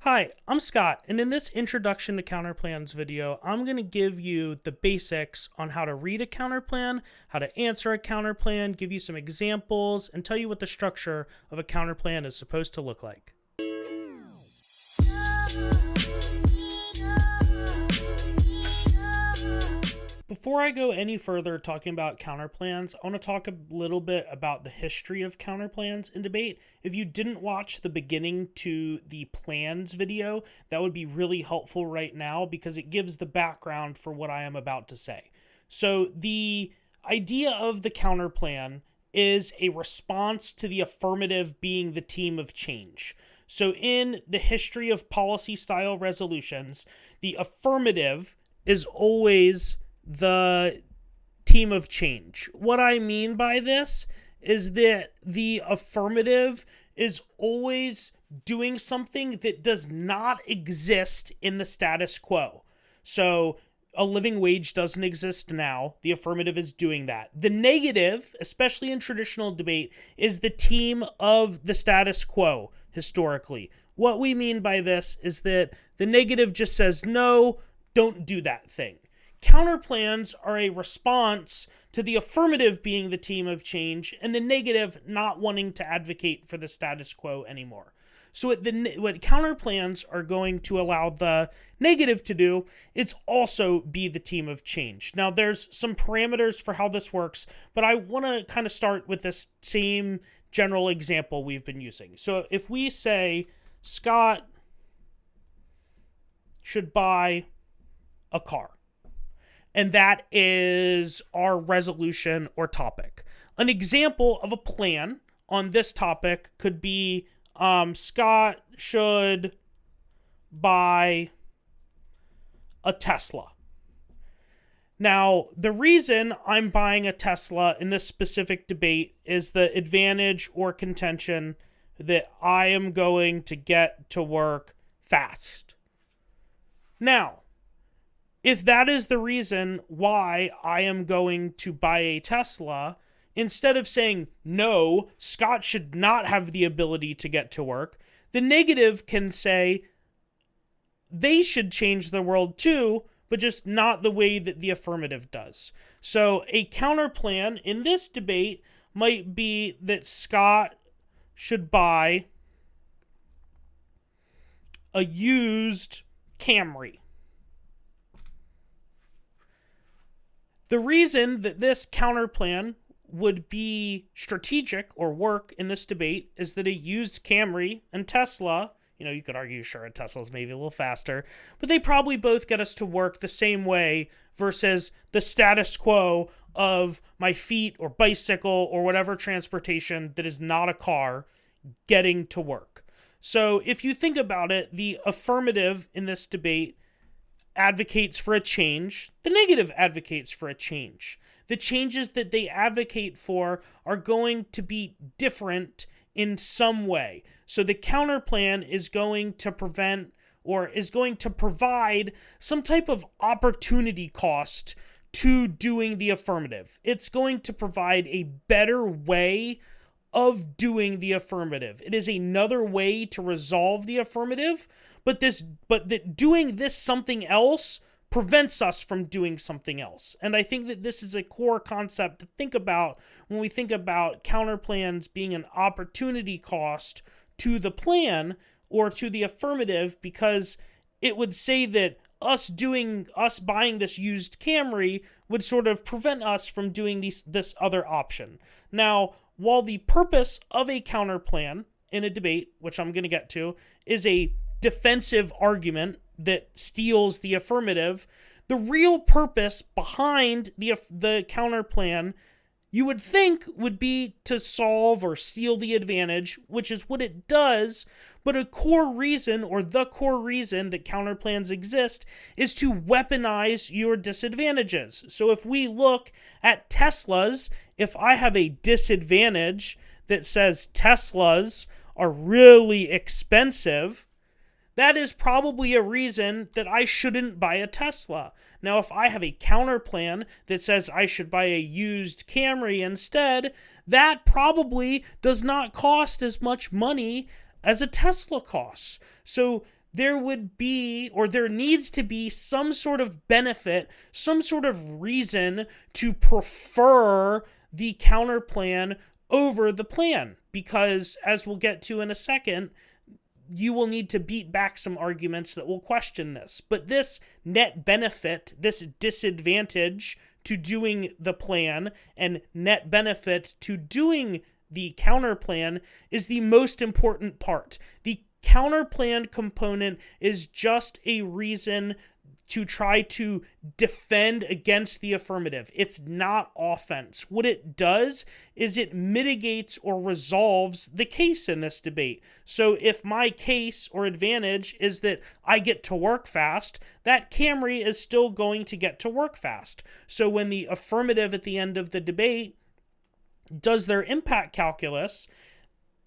Hi, I'm Scott, and in this Introduction to Counterplans video, I'm going to give you the basics on how to read a counterplan, how to answer a counterplan, give you some examples, and tell you what the structure of a counterplan is supposed to look like. Before I go any further talking about counterplans, I want to talk a little bit about the history of counterplans in debate. If you didn't watch the beginning to the plans video, that would be really helpful right now because it gives the background for what I am about to say. So the idea of the counterplan is a response to the affirmative being the team of change. So in the history of policy style resolutions, the affirmative is always the team of change. What I mean by this is that the affirmative is always doing something that does not exist in the status quo. So a living wage doesn't exist now. The affirmative is doing that. The negative, especially in traditional debate, is the team of the status quo historically. What we mean by this is that the negative just says, no, don't do that thing. Counterplans are a response to the affirmative being the team of change and the negative not wanting to advocate for the status quo anymore. So what counterplans are going to allow the negative to do, it's also be the team of change. Now there's some parameters for how this works, but I want to kind of start with this same general example we've been using. So if we say Scott should buy a car, and that is our resolution or topic. An example of a plan on this topic could be Scott should buy a Tesla. Now, the reason I'm buying a Tesla in this specific debate is the advantage or contention that I am going to get to work fast. Now, if that is the reason why I am going to buy a Tesla, instead of saying, no, Scott should not have the ability to get to work, the negative can say they should change the world too, but just not the way that the affirmative does. So a counterplan in this debate might be that Scott should buy a used Camry. The reason that this counterplan would be strategic or work in this debate is that a used Camry and Tesla, you could argue, sure, a Tesla's maybe a little faster, but they probably both get us to work the same way versus the status quo of my feet or bicycle or whatever transportation that is not a car getting to work. So if you think about it, the affirmative in this debate advocates for a change. The negative advocates for a change. The changes that they advocate for are going to be different in some way. So the counterplan is going to prevent or is going to provide some type of opportunity cost to doing the affirmative. It's going to provide a better way of doing the affirmative. It is another way to resolve the affirmative, but that doing this something else prevents us from doing something else. And I think that this is a core concept to think about when we think about counterplans being an opportunity cost to the plan or to the affirmative, because it would say that us buying this used Camry would sort of prevent us from doing this other option. Now, while the purpose of a counterplan in a debate, which I'm going to get to, is a defensive argument that steals the affirmative, the real purpose behind the counterplan, you would think, would be to solve or steal the advantage, which is what it does, but a core reason, or the core reason that counterplans exist, is to weaponize your disadvantages. So if we look at Teslas, if I have a disadvantage that says Teslas are really expensive, that is probably a reason that I shouldn't buy a Tesla. Now, if I have a counterplan that says I should buy a used Camry instead, that probably does not cost as much money as a Tesla costs. So there would be, or there needs to be, some sort of benefit, some sort of reason to prefer the counterplan over the plan. Because, as we'll get to in a second, you will need to beat back some arguments that will question this. But this net benefit, this disadvantage to doing the plan and net benefit to doing the counterplan is the most important part. The counterplan component is just a reason to try to defend against the affirmative. It's not offense. What it does is it mitigates or resolves the case in this debate. So if my case or advantage is that I get to work fast, that Camry is still going to get to work fast. So when the affirmative at the end of the debate does their impact calculus,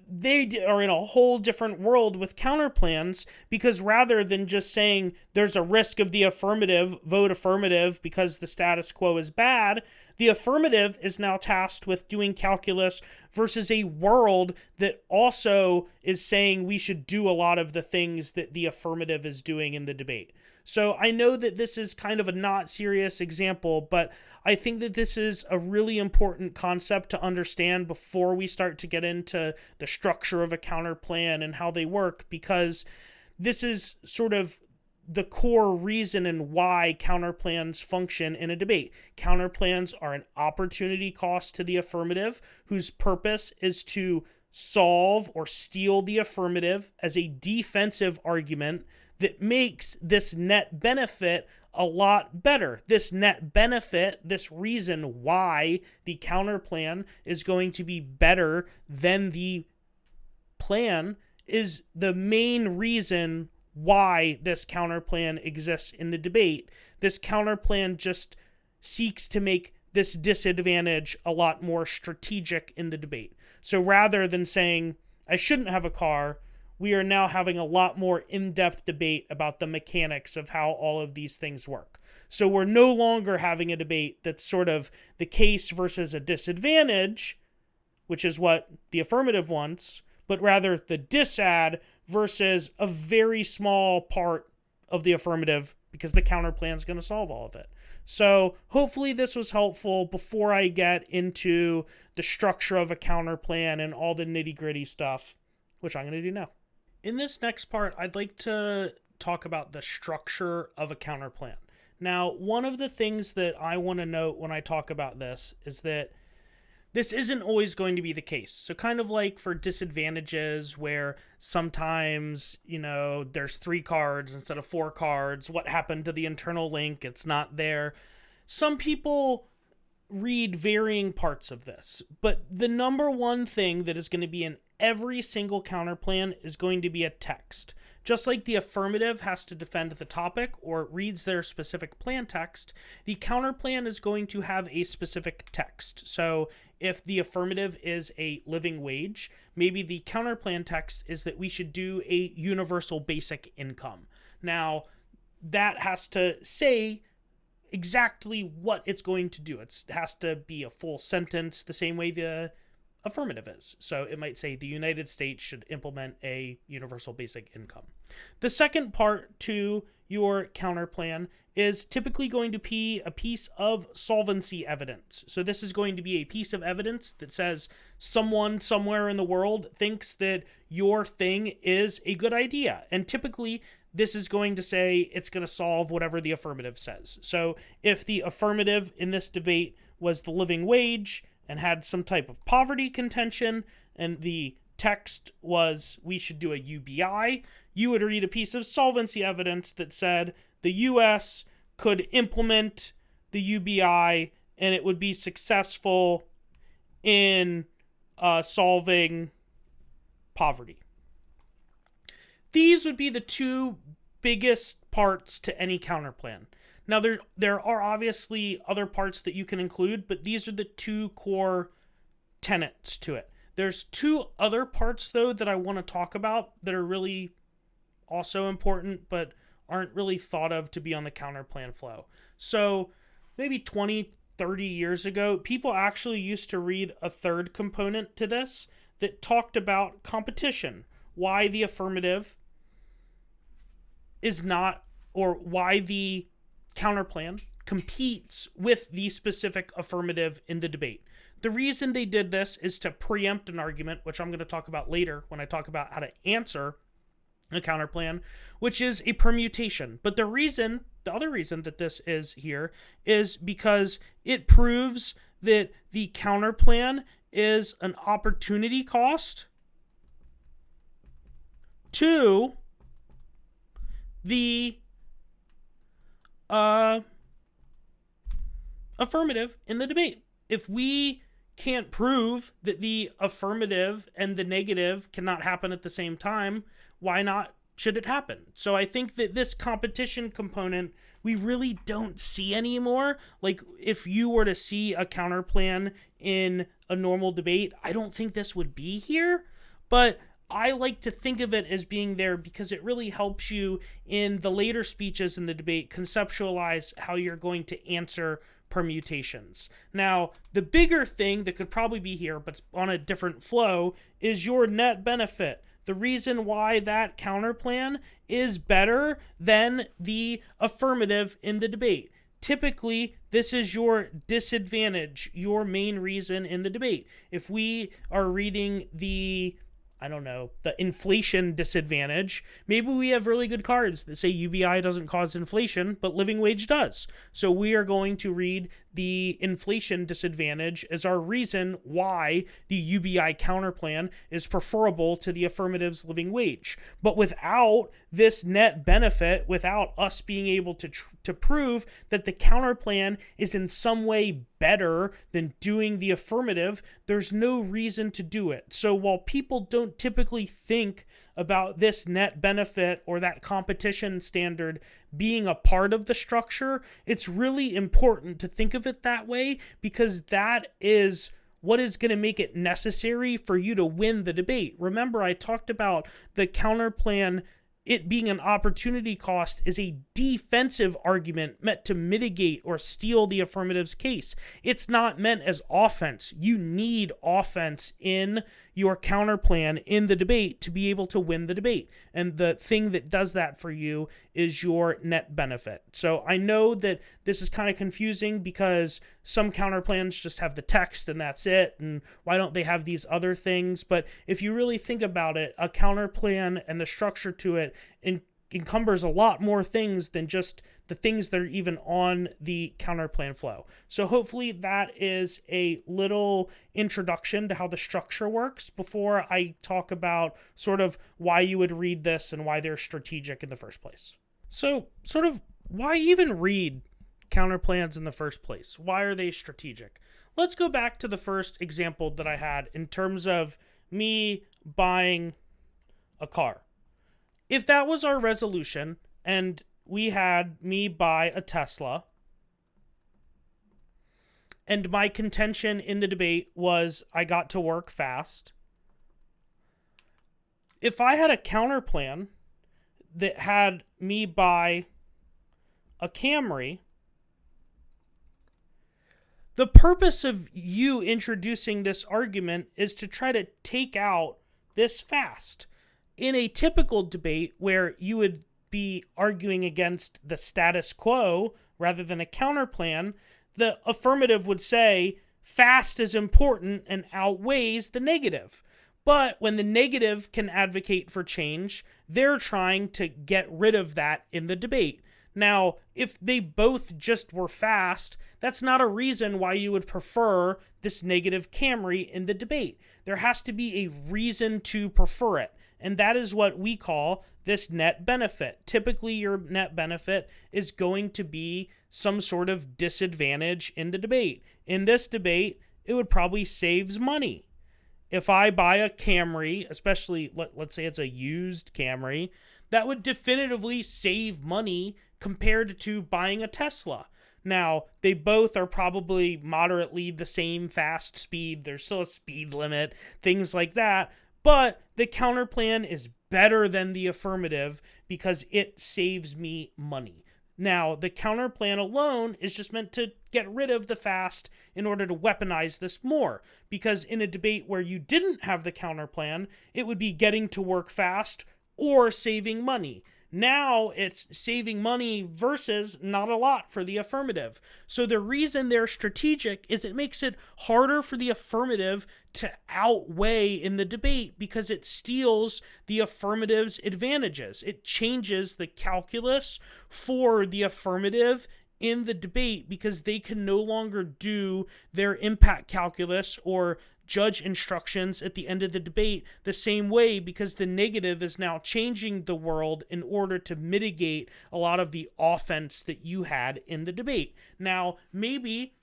they are in a whole different world with counterplans, because rather than just saying there's a risk of the affirmative, vote affirmative because the status quo is bad, the affirmative is now tasked with doing calculus versus a world that also is saying we should do a lot of the things that the affirmative is doing in the debate. So I know that this is kind of a not serious example, but I think that this is a really important concept to understand before we start to get into the structure of a counterplan and how they work, because this is sort of the core reason and why counterplans function in a debate. Counterplans are an opportunity cost to the affirmative, whose purpose is to solve or steal the affirmative as a defensive argument that makes this net benefit a lot better. This net benefit, this reason why the counterplan is going to be better than the plan, is the main reason why this counterplan exists in the debate. This counterplan just seeks to make this disadvantage a lot more strategic in the debate. So rather than saying, I shouldn't have a car, we are now having a lot more in-depth debate about the mechanics of how all of these things work. So we're no longer having a debate that's sort of the case versus a disadvantage, which is what the affirmative wants, but rather the disad versus a very small part of the affirmative, because the counterplan is going to solve all of it. So hopefully this was helpful before I get into the structure of a counterplan and all the nitty-gritty stuff, which I'm going to do now. In this next part, I'd like to talk about the structure of a counterplan. Now, one of the things that I want to note when I talk about this is that this isn't always going to be the case. So kind of like for disadvantages where sometimes, there's 3 cards instead of 4 cards. What happened to the internal link? It's not there. Some people read varying parts of this, but the number one thing that is going to be in every single counterplan is going to be a text. Just like the affirmative has to defend the topic or reads their specific plan text, the counterplan is going to have a specific text. So if the affirmative is a living wage, maybe the counterplan text is that we should do a universal basic income. Now, that has to say exactly what it's going to do. It has to be a full sentence, the same way the affirmative is. So it might say the United States should implement a universal basic income. The second part to your counterplan is typically going to be a piece of solvency evidence. So this is going to be a piece of evidence that says someone somewhere in the world thinks that your thing is a good idea. And typically this is going to say it's going to solve whatever the affirmative says. So if the affirmative in this debate was the living wage and had some type of poverty contention, and the text was we should do a UBI, you would read a piece of solvency evidence that said the US could implement the UBI and it would be successful in solving poverty. These would be the 2 biggest parts to any counterplan. Now, there are obviously other parts that you can include, but these are the 2 core tenets to it. There's 2 other parts, though, that I want to talk about that are really also important, but aren't really thought of to be on the counterplan flow. So maybe 20, 30 years ago, people actually used to read a third component to this that talked about competition, why the affirmative is not, or why the counterplan competes with the specific affirmative in the debate. The reason they did this is to preempt an argument, which I'm going to talk about later when I talk about how to answer a counterplan, which is a permutation. But the other reason that this is here is because it proves that the counterplan is an opportunity cost to the affirmative in the debate. If we can't prove that the affirmative and the negative cannot happen at the same time, why not should it happen? So I think that this competition component we really don't see anymore. Like, if you were to see a counterplan in a normal debate, I don't think this would be here, but I like to think of it as being there because it really helps you in the later speeches in the debate conceptualize how you're going to answer permutations. Now, the bigger thing that could probably be here, but on a different flow, is your net benefit. The reason why that counterplan is better than the affirmative in the debate. Typically, this is your disadvantage, your main reason in the debate. If we are reading the inflation disadvantage, maybe we have really good cards that say UBI doesn't cause inflation, but living wage does. So we are going to read the inflation disadvantage as our reason why the UBI counterplan is preferable to the affirmative's living wage. But without this net benefit, without us being able to prove that the counterplan is in some way better than doing the affirmative, there's no reason to do it. So while people don't typically think about this net benefit or that competition standard being a part of the structure, it's really important to think of it that way, because that is what is going to make it necessary for you to win the debate. Remember, I talked about the counterplan, it being an opportunity cost, is a defensive argument meant to mitigate or steal the affirmative's case. It's not meant as offense. You need offense in your counterplan in the debate to be able to win the debate. And the thing that does that for you is your net benefit. So I know that this is kind of confusing because some counterplans just have the text and that's it. And why don't they have these other things? But if you really think about it, a counterplan and the structure to it encumbers a lot more things than just the things that are even on the counterplan flow. So hopefully that is a little introduction to how the structure works before I talk about sort of why you would read this and why they're strategic in the first place. So sort of why even read counterplans in the first place? Why are they strategic? Let's go back to the first example that I had in terms of me buying a car. If that was our resolution and we had me buy a Tesla, and my contention in the debate was I got to work fast, if I had a counterplan that had me buy a Camry, the purpose of you introducing this argument is to try to take out this fast. In a typical debate where you would be arguing against the status quo rather than a counterplan, the affirmative would say fast is important and outweighs the negative. But when the negative can advocate for change, they're trying to get rid of that in the debate. Now, if they both just were fast, that's not a reason why you would prefer this negative Camry in the debate. There has to be a reason to prefer it. And that is what we call this net benefit. Typically, your net benefit is going to be some sort of disadvantage in the debate. In this debate, it would probably save money. If I buy a Camry, especially let's say it's a used Camry, that would definitively save money compared to buying a Tesla. Now, they both are probably moderately the same fast speed. There's still a speed limit, things like that. But the counterplan is better than the affirmative because it saves me money. Now, the counterplan alone is just meant to get rid of the fast in order to weaponize this more. Because in a debate where you didn't have the counterplan, it would be getting to work fast or saving money. Now it's saving money versus not a lot for the affirmative. So the reason they're strategic is it makes it harder for the affirmative to outweigh in the debate because it steals the affirmative's advantages. It changes the calculus for the affirmative in the debate because they can no longer do their impact calculus or judge instructions at the end of the debate the same way because the negative is now changing the world in order to mitigate a lot of the offense that you had in the debate. Now, maybe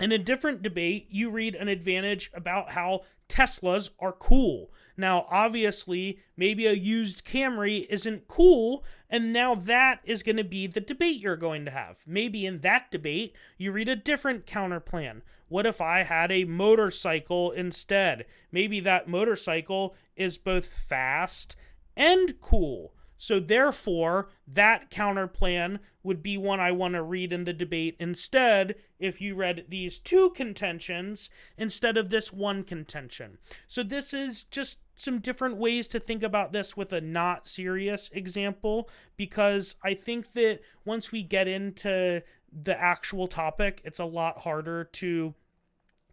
in a different debate, you read an advantage about how Teslas are cool. Now, obviously, maybe a used Camry isn't cool, and now that is going to be the debate you're going to have. Maybe in that debate, you read a different counterplan. What if I had a motorcycle instead? Maybe that motorcycle is both fast and cool. So therefore, that counterplan would be one I want to read in the debate instead if you read these two contentions instead of this one contention. So this is just some different ways to think about this with a not serious example, because I think that once we get into the actual topic, it's a lot harder to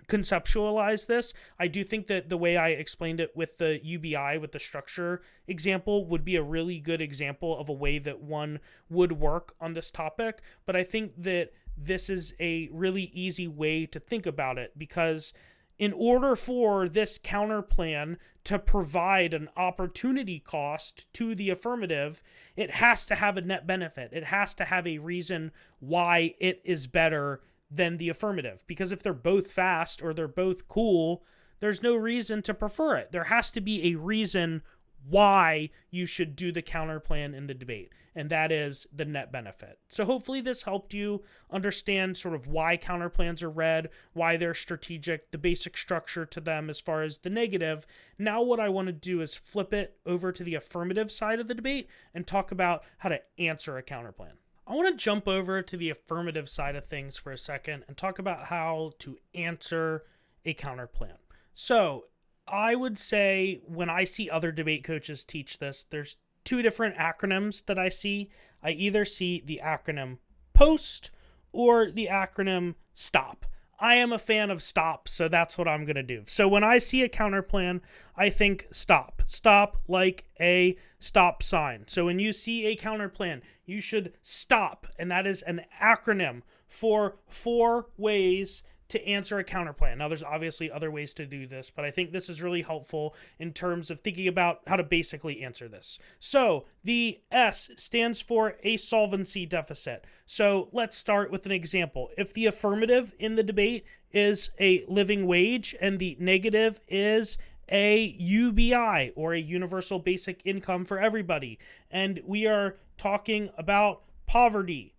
conceptualize this. I do think that the way I explained it with the UBI, with the structure example, would be a really good example of a way that one would work on this topic. But I think that this is a really easy way to think about it, because in order for this counterplan to provide an opportunity cost to the affirmative, it has to have a net benefit. It has to have a reason why it is better than the affirmative. Because if they're both fast or they're both cool, there's no reason to prefer it. There has to be a reason why you should do the counterplan in the debate, and that is the net benefit. So hopefully this helped you understand sort of why counterplans are read, why they're strategic, the basic structure to them as far as the negative. Now what I want to do is flip it over to the affirmative side of the debate and talk about how to answer a counterplan. I want to jump over to the affirmative side of things for a second and talk about how to answer a counterplan. So I would say when I see other debate coaches teach this, there's two different acronyms that I see. I either see the acronym POST or the acronym STOP. I am a fan of STOP, so that's what I'm going to do. So when I see a counterplan, I think STOP. STOP like a stop sign. So when you see a counterplan, you should stop, and that is an acronym for 4 ways to answer a counterplan. Now, there's obviously other ways to do this, but I think this is really helpful in terms of thinking about how to basically answer this. So the S stands for a solvency deficit. So let's start with an example. If the affirmative in the debate is a living wage and the negative is a UBI, or a universal basic income for everybody, and we are talking about poverty,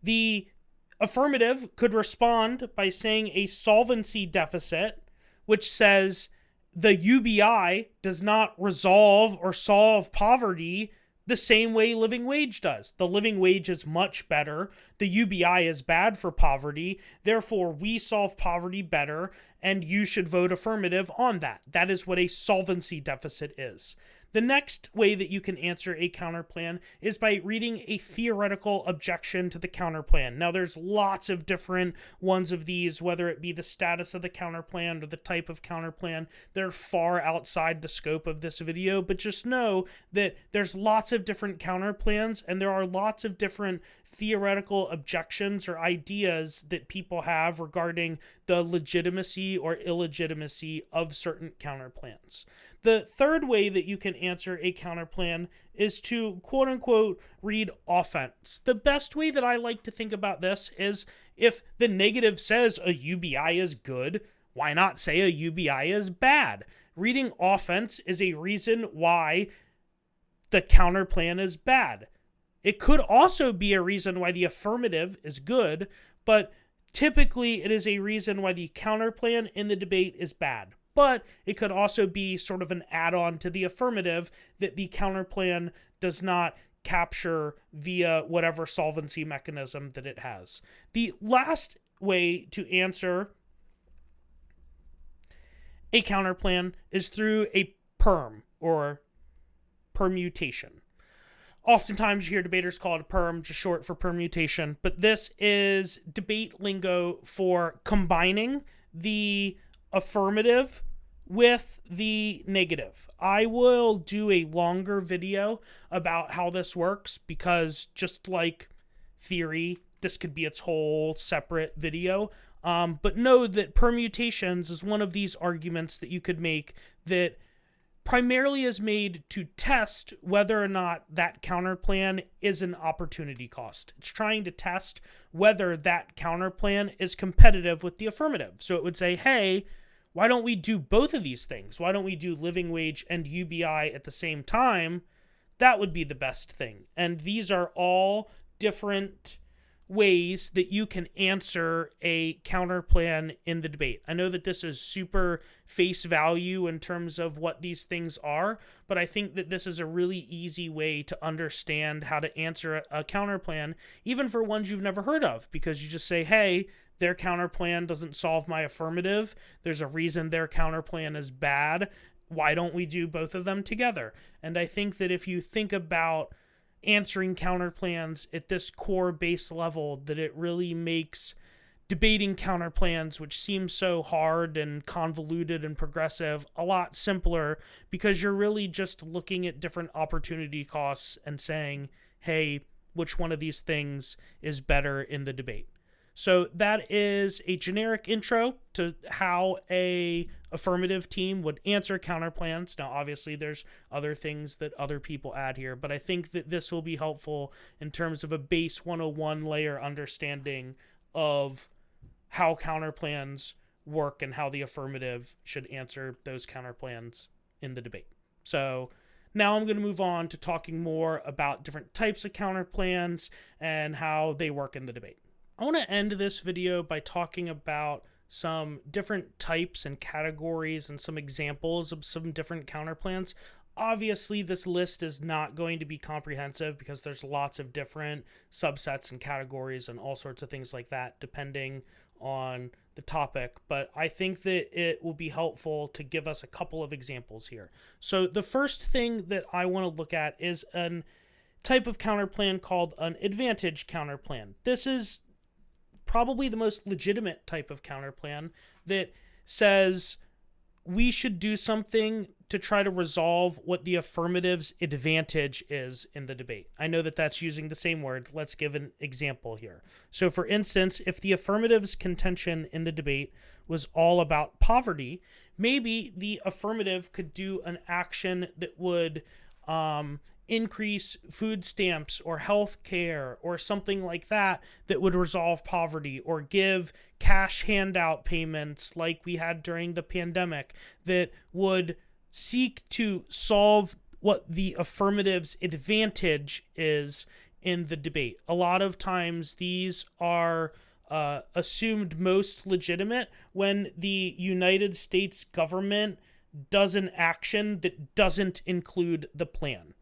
the affirmative could respond by saying a solvency deficit, which says the UBI does not resolve or solve poverty the same way living wage does. The living wage is much better. The UBI is bad for poverty. Therefore, we solve poverty better, and you should vote affirmative on that. That is what a solvency deficit is. The next way that you can answer a counterplan is by reading a theoretical objection to the counterplan. Now, there's lots of different ones of these, whether it be the status of the counterplan or the type of counterplan. They're far outside the scope of this video, but just know that there's lots of different counterplans, and there are lots of different theoretical objections or ideas that people have regarding the legitimacy or illegitimacy of certain counterplans. The third way that you can answer a counterplan is to, quote unquote, read offense. The best way that I like to think about this is if the negative says a UBI is good, why not say a UBI is bad? Reading offense is a reason why the counterplan is bad. It could also be a reason why the affirmative is good, but typically it is a reason why the counterplan in the debate is bad. But it could also be sort of an add-on to the affirmative that the counterplan does not capture via whatever solvency mechanism that it has. The last way to answer a counterplan is through a perm or permutation. Oftentimes you hear debaters call it a perm, just short for permutation, but this is debate lingo for combining the affirmative with the negative. I will do a longer video about how this works because just like theory, this could be its whole separate video. But know that permutations is one of these arguments that you could make that primarily is made to test whether or not that counterplan is an opportunity cost. It's trying to test whether that counterplan is competitive with the affirmative. So it would say, hey, why don't we do both of these things? Why don't we do living wage and UBI at the same time? That would be the best thing. And these are all different ways that you can answer a counterplan in the debate. I know that this is super face value in terms of what these things are, but I think that this is a really easy way to understand how to answer a counterplan, even for ones you've never heard of, because you just say, hey, their counterplan doesn't solve my affirmative. There's a reason their counterplan is bad. Why don't we do both of them together? And I think that if you think about answering counterplans at this core base level, that it really makes debating counterplans, which seem so hard and convoluted and progressive, a lot simpler, because you're really just looking at different opportunity costs and saying, hey, which one of these things is better in the debate? So that is a generic intro to how a affirmative team would answer counterplans. Now, obviously, there's other things that other people add here, but I think that this will be helpful in terms of a base 101 layer understanding of how counterplans work and how the affirmative should answer those counterplans in the debate. So now I'm going to move on to talking more about different types of counterplans and how they work in the debate. I want to end this video by talking about some different types and categories and some examples of some different counterplans. Obviously, this list is not going to be comprehensive because there's lots of different subsets and categories and all sorts of things like that depending on the topic, but I think that it will be helpful to give us a couple of examples here. So the first thing that I want to look at is a type of counterplan called an advantage counterplan. This is probably the most legitimate type of counterplan that says we should do something to try to resolve what the affirmative's advantage is in the debate. I know that that's using the same word. Let's give an example here. So for instance, if the affirmative's contention in the debate was all about poverty, maybe the affirmative could do an action that would increase food stamps or health care or something like that that would resolve poverty, or give cash handout payments like we had during the pandemic that would seek to solve what the affirmative's advantage is in the debate. A lot of times these are assumed most legitimate when the United States government does an action that doesn't include the plan.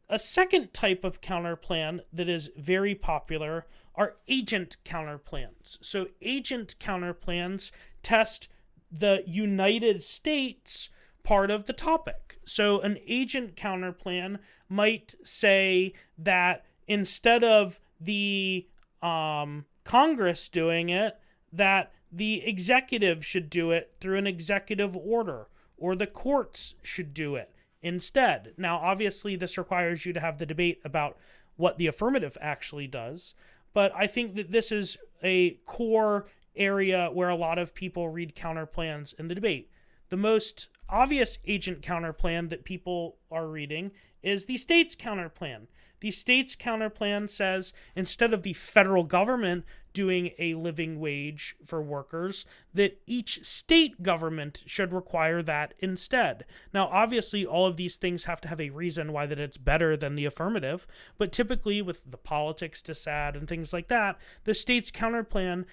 A second type of counterplan that is very popular are agent counterplans. So agent counterplans test the United States part of the topic. So an agent counterplan might say that instead of the Congress doing it, that the executive should do it through an executive order, or the courts should do it instead. Now, obviously, this requires you to have the debate about what the affirmative actually does, but I think that this is a core area where a lot of people read counterplans in the debate. The most obvious agent counterplan that people are reading is the state's counterplan. The state's counterplan says instead of the federal government doing a living wage for workers, that each state government should require that instead. Now, obviously, all of these things have to have a reason why that it's better than the affirmative, but typically with the politics to add and things like that, the state's counterplan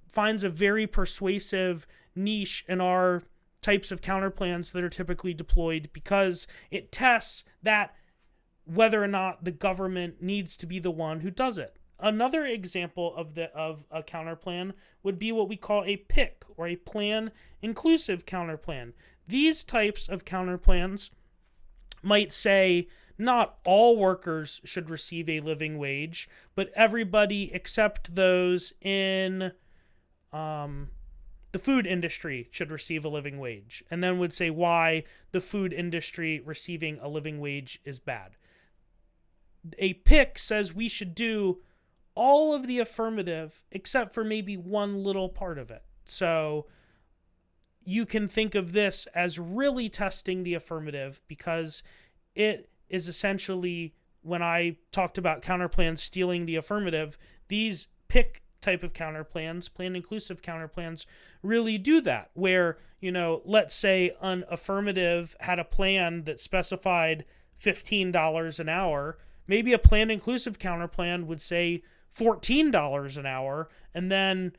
finds a very persuasive niche in our types of counterplans that are typically deployed because it tests that whether or not the government needs to be the one who does it. Another example of a counterplan would be what we call a PIC, or a plan inclusive counterplan. These types of counterplans might say not all workers should receive a living wage, but everybody except those in the food industry should receive a living wage, and then would say why the food industry receiving a living wage is bad. A pick says we should do all of the affirmative except for maybe one little part of it. So you can think of this as really testing the affirmative, because it is essentially, when I talked about counterplans stealing the affirmative, these pick type of counterplans, plan inclusive counterplans, really do that, where, let's say an affirmative had a plan that specified $15 an hour. Maybe a plan inclusive counterplan would say $14 an hour, and then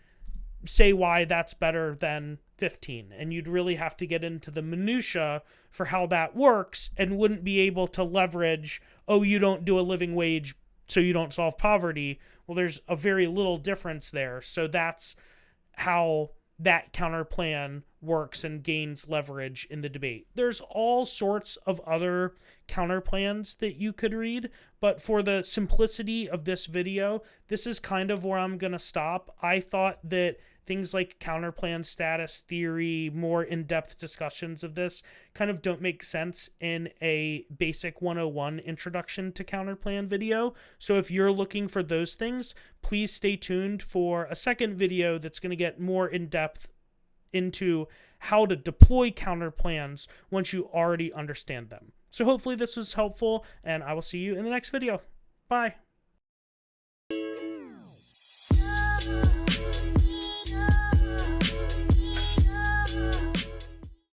say why that's better than 15. And you'd really have to get into the minutia for how that works, and wouldn't be able to leverage, oh, you don't do a living wage, so you don't solve poverty. Well, there's a very little difference there. So that's how that counterplan works and gains leverage in the debate. There's all sorts of other counterplans that you could read, but for the simplicity of this video, this is kind of where I'm going to stop. I thought that things like counterplan status theory, more in-depth discussions of this, kind of don't make sense in a basic 101 introduction to counterplan video. So if you're looking for those things, please stay tuned for a second video that's going to get more in-depth into how to deploy counterplans once you already understand them. So hopefully this was helpful, and I will see you in the next video. Bye.